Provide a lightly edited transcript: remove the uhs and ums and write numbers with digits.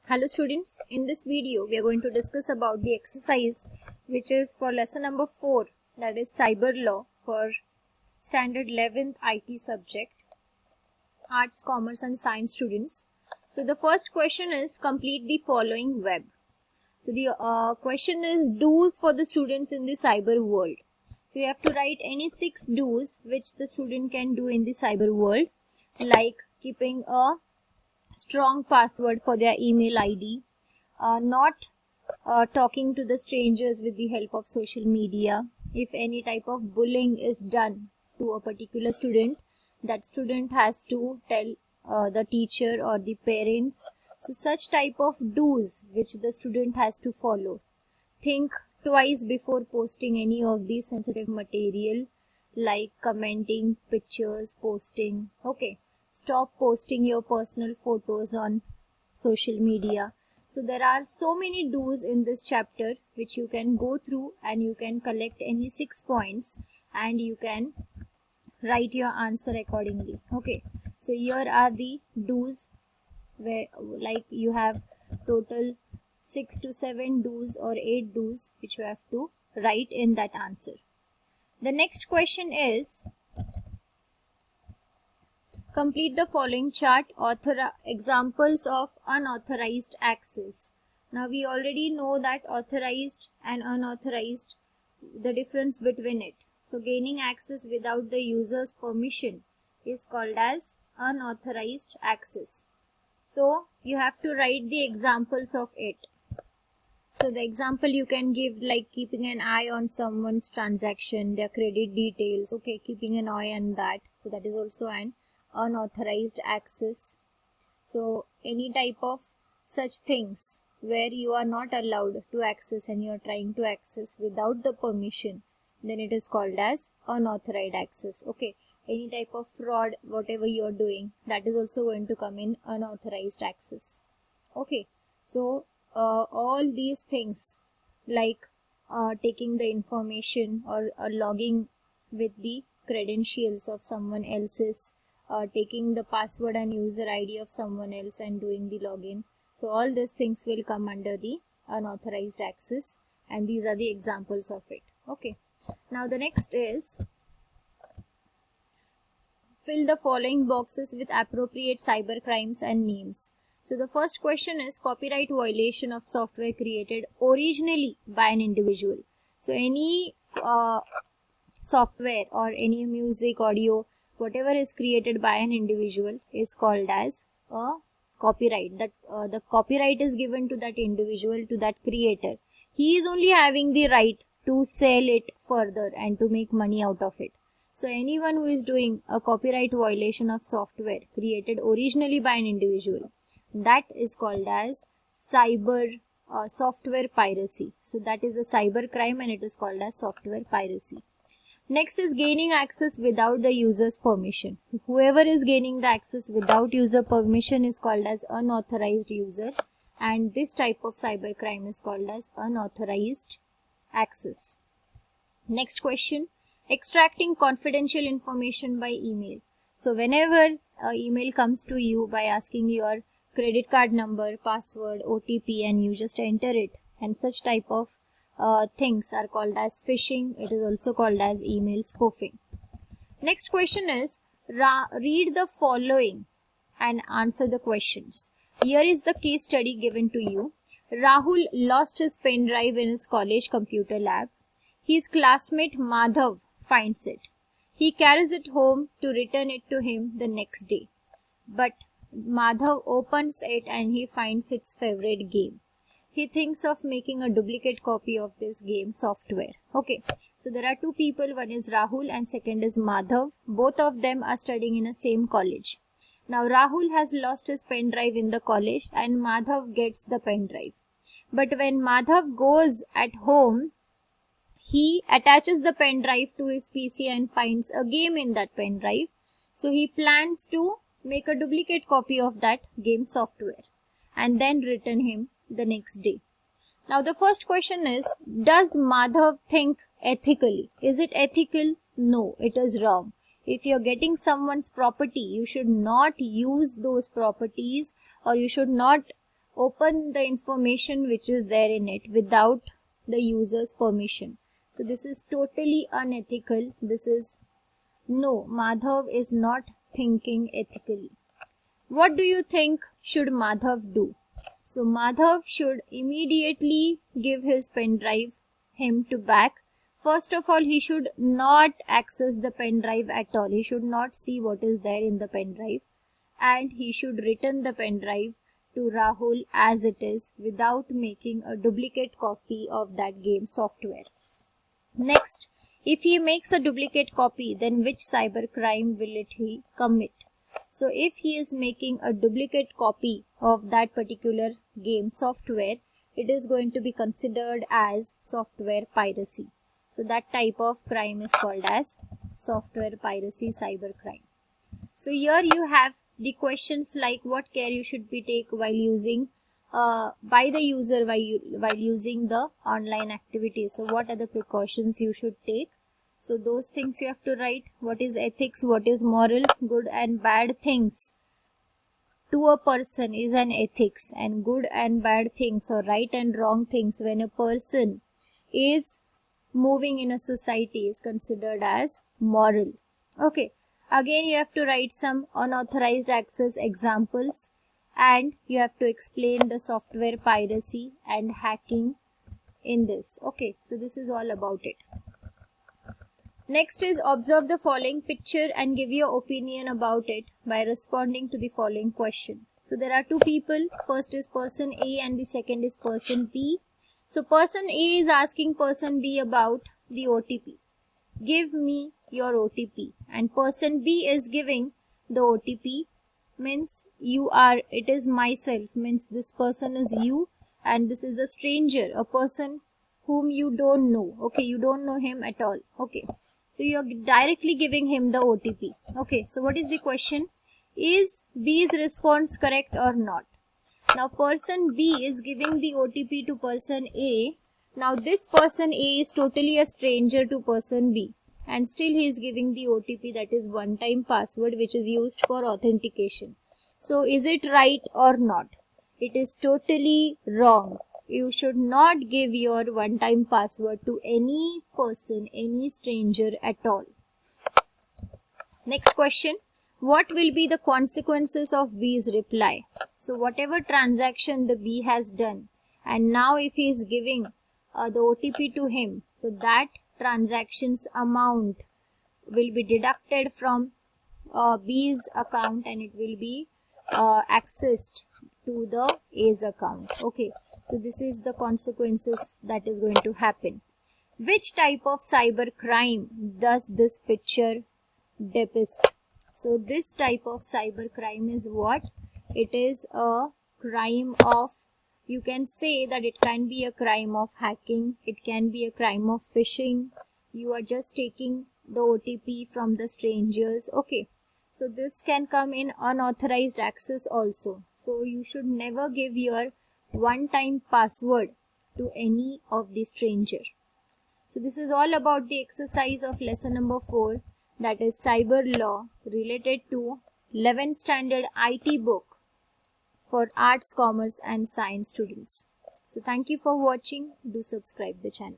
Hello students, in this video we are going to discuss about the exercise which is for lesson number 4, that is cyber law for standard 11th IT subject, arts, commerce and science students. So the first question is complete the following web. So the question is do's for the students in the cyber world. So you have to write any 6 do's which the student can do in the cyber world, like keeping a strong password for their email ID, not talking to the strangers with the help of social media. If any type of bullying is done to a particular student, that student has to tell the teacher or the parents. So such type of do's which the student has to follow. Think twice before posting any of the sensitive material like commenting, pictures, posting. Okay. Stop posting your personal photos on social media. So there are so many do's in this chapter which you can go through and you can collect any 6 points and you can write your answer accordingly. Okay, so here are the do's, where like you have total 6 to 7 do's or 8 do's which you have to write in that answer. The next question is complete the following chart. Examples of unauthorized access. Now we already know that authorized and unauthorized, the difference between it. So gaining access without the user's permission is called as unauthorized access. So you have to write the examples of it. So the example you can give like keeping an eye on someone's transaction, their credit details. Okay, keeping an eye on that. So that is also an unauthorized access. So any type of such things where you are not allowed to access and you are trying to access without the permission, then it is called as unauthorized access. Okay, any type of fraud, whatever you are doing, that is also going to come in unauthorized access. Okay, so all these things like taking the information or logging with the credentials of someone else's, taking the password and user ID of someone else and doing the login. So all these things will come under the unauthorized access and these are the examples of it. Okay. Now the next is fill the following boxes with appropriate cyber crimes and names. So the first question is copyright violation of software created originally by an individual. So any software or any music, audio, whatever is created by an individual is called as a copyright. That the copyright is given to that individual, to that creator. He is only having the right to sell it further and to make money out of it. So anyone who is doing a copyright violation of software created originally by an individual, that is called as cyber software piracy. So that is a cyber crime and it is called as software piracy. Next is gaining access without the user's permission. Whoever is gaining the access without user permission is called as unauthorized user, and this type of cyber crime is called as unauthorized access. Next question, extracting confidential information by email. So whenever an email comes to you by asking your credit card number, password, OTP and you just enter it, and such type of things are called as phishing. It is also called as email spoofing. Next question is read the following and answer the questions. Here is the case study given to you. Rahul lost his pen drive in his college computer lab. His classmate Madhav finds it. He carries it home to return it to him the next day. But Madhav opens it and he finds its favorite game. He thinks of making a duplicate copy of this game software. Okay, so there are two people, one is Rahul and second is Madhav. Both of them are studying in the same college. Now Rahul has lost his pen drive in the college and Madhav gets the pen drive. But when Madhav goes at home, he attaches the pen drive to his PC and finds a game in that pen drive. So he plans to make a duplicate copy of that game software and then return him the next day. Now the first question is, does Madhav think ethically? Is it ethical? No, it is wrong. If you're getting someone's property, you should not use those properties or you should not open the information which is there in it without the user's permission. So this is totally unethical. No, Madhav is not thinking ethically. What do you think should Madhav do? So Madhav should immediately give his pen drive him to back. First of all, he should not access the pen drive at all. He should not see what is there in the pen drive, and he should return the pen drive to Rahul as it is without making a duplicate copy of that game software. Next, if he makes a duplicate copy, then which cybercrime will he commit? So if he is making a duplicate copy of that particular game software, it is going to be considered as software piracy. So that type of crime is called as software piracy cybercrime. So here you have the questions like what care you should be take while using by the user while using the online activities. So what are the precautions you should take? So those things you have to write. What is ethics? What is moral? Good and bad things to a person is an ethics, and good and bad things or right and wrong things when a person is moving in a society is considered as moral. Okay. Again, you have to write some unauthorized access examples, and you have to explain the software piracy and hacking in this. Okay, so this is all about it. Next is observe the following picture and give your opinion about it by responding to the following question. So there are two people. First is person A and the second is person B. So person A is asking person B about the OTP. Give me your OTP, and person B is giving the OTP, means it is myself, means this person is you and this is a stranger, a person whom you don't know. Okay, you don't know him at all. Okay, so you are directly giving him the OTP. Okay, so what is the question? Is B's response correct or not? Now person B is giving the OTP to person A. Now this person A is totally a stranger to person B, and still he is giving the OTP, that is one-time password, which is used for authentication. So is it right or not? It is totally wrong. You should not give your one-time password to any person, any stranger at all. Next question. What will be the consequences of B's reply? So whatever transaction the B has done, and now if he is giving the OTP to him, so that transactions amount will be deducted from B's account and it will be accessed to the A's account. Okay, so this is the consequences that is going to happen. Which type of cyber crime does this picture depict? So this type of cyber crime is what? It is a crime of, you can say that it can be a crime of hacking, it can be a crime of phishing. You are just taking the OTP from the strangers. Okay, so this can come in unauthorized access also. So you should never give your one-time password to any of the stranger. So this is all about the exercise of lesson number 4, that is cyber law, related to 11th standard IT book for arts, commerce and science students. So thank you for watching. Do subscribe the channel.